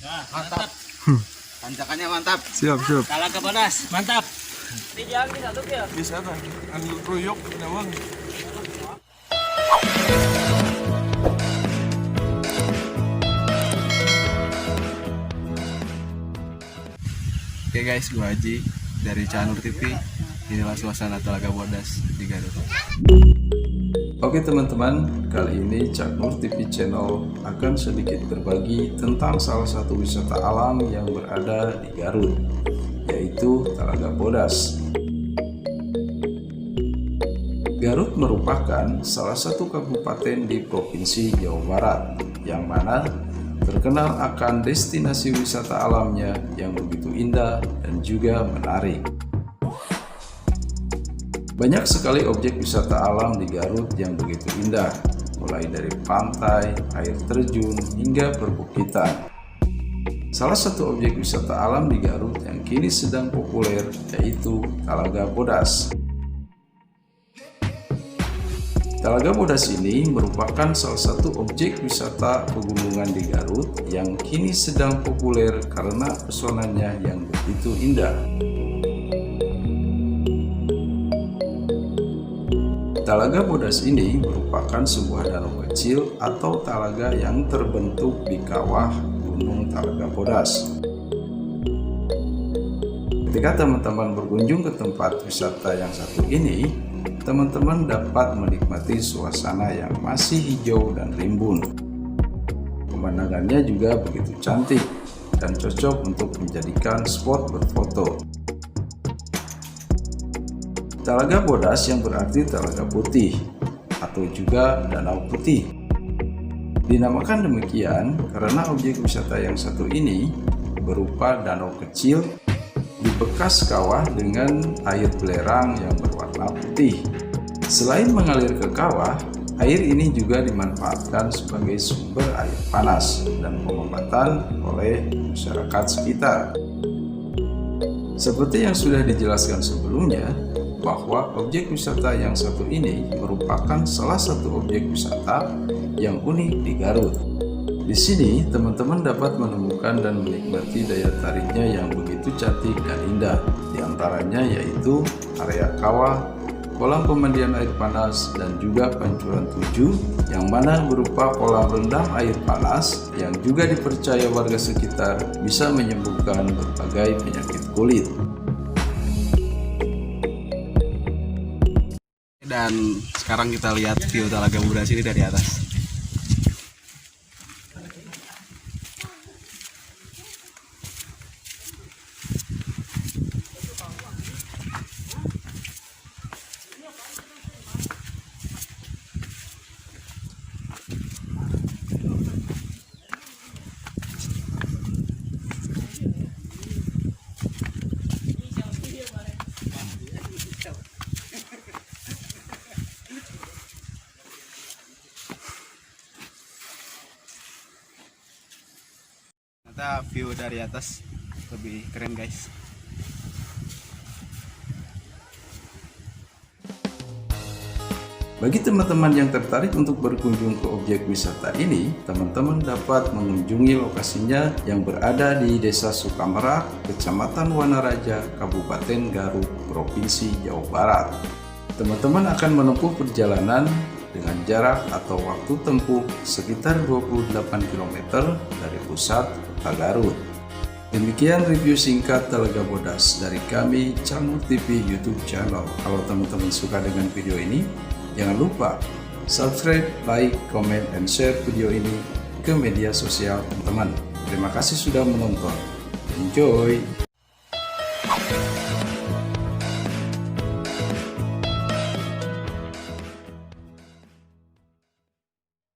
Mantap. Tanjakannya mantap. Siap. Talaga Bodas, mantap. Di satu ya. Bisa dah. Anu ruyuk dawang. Oke guys, gua Haji dari Canur TV. Inilah suasana Talaga Bodas di Garut. Oke teman-teman, kali ini Canur TV Channel akan sedikit berbagi tentang salah satu wisata alam yang berada di Garut, yaitu Talaga Bodas. Garut merupakan salah satu kabupaten di Provinsi Jawa Barat, yang mana terkenal akan destinasi wisata alamnya yang begitu indah dan juga menarik. Banyak sekali objek wisata alam di Garut yang begitu indah, mulai dari pantai, air terjun, hingga perbukitan. Salah satu objek wisata alam di Garut yang kini sedang populer yaitu Talaga Bodas. Talaga Bodas ini merupakan salah satu objek wisata pegunungan di Garut yang kini sedang populer karena pesonanya yang begitu indah. Talaga Bodas ini merupakan sebuah danau kecil atau talaga yang terbentuk di kawah Gunung Talaga Bodas. Ketika teman-teman berkunjung ke tempat wisata yang satu ini, teman-teman dapat menikmati suasana yang masih hijau dan rimbun. Pemandangannya juga begitu cantik dan cocok untuk menjadikan spot berfoto. Talaga Bodas yang berarti Talaga Putih atau juga Danau Putih. Dinamakan demikian karena objek wisata yang satu ini berupa danau kecil di bekas kawah dengan air belerang yang berwarna putih. Selain mengalir ke kawah, air ini juga dimanfaatkan sebagai sumber air panas dan pengobatan oleh masyarakat sekitar. Seperti yang sudah dijelaskan sebelumnya, bahwa objek wisata yang satu ini merupakan salah satu objek wisata yang unik di Garut. Di sini, teman-teman dapat menemukan dan menikmati daya tariknya yang begitu cantik dan indah. Di antaranya yaitu area kawah, kolam pemandian air panas, dan juga pancuran 7 yang mana berupa kolam rendam air panas yang juga dipercaya warga sekitar bisa menyembuhkan berbagai penyakit kulit. Dan sekarang kita lihat view Talaga Bodas ini dari atas. Ternyata view dari atas lebih keren guys. Bagi teman-teman yang tertarik untuk berkunjung ke objek wisata ini, teman-teman dapat mengunjungi lokasinya yang berada di Desa Sukamerak, Kecamatan Wanaraja, Kabupaten Garut, Provinsi Jawa Barat. Teman-teman akan menempuh perjalanan dengan jarak atau waktu tempuh sekitar 28 km dari pusat kota Garut. Demikian review singkat Talaga Bodas dari kami Canur TV YouTube channel. Kalau teman-teman suka dengan video ini, jangan lupa subscribe, like, comment, and share video ini ke media sosial teman-teman. Terima kasih sudah menonton. Enjoy!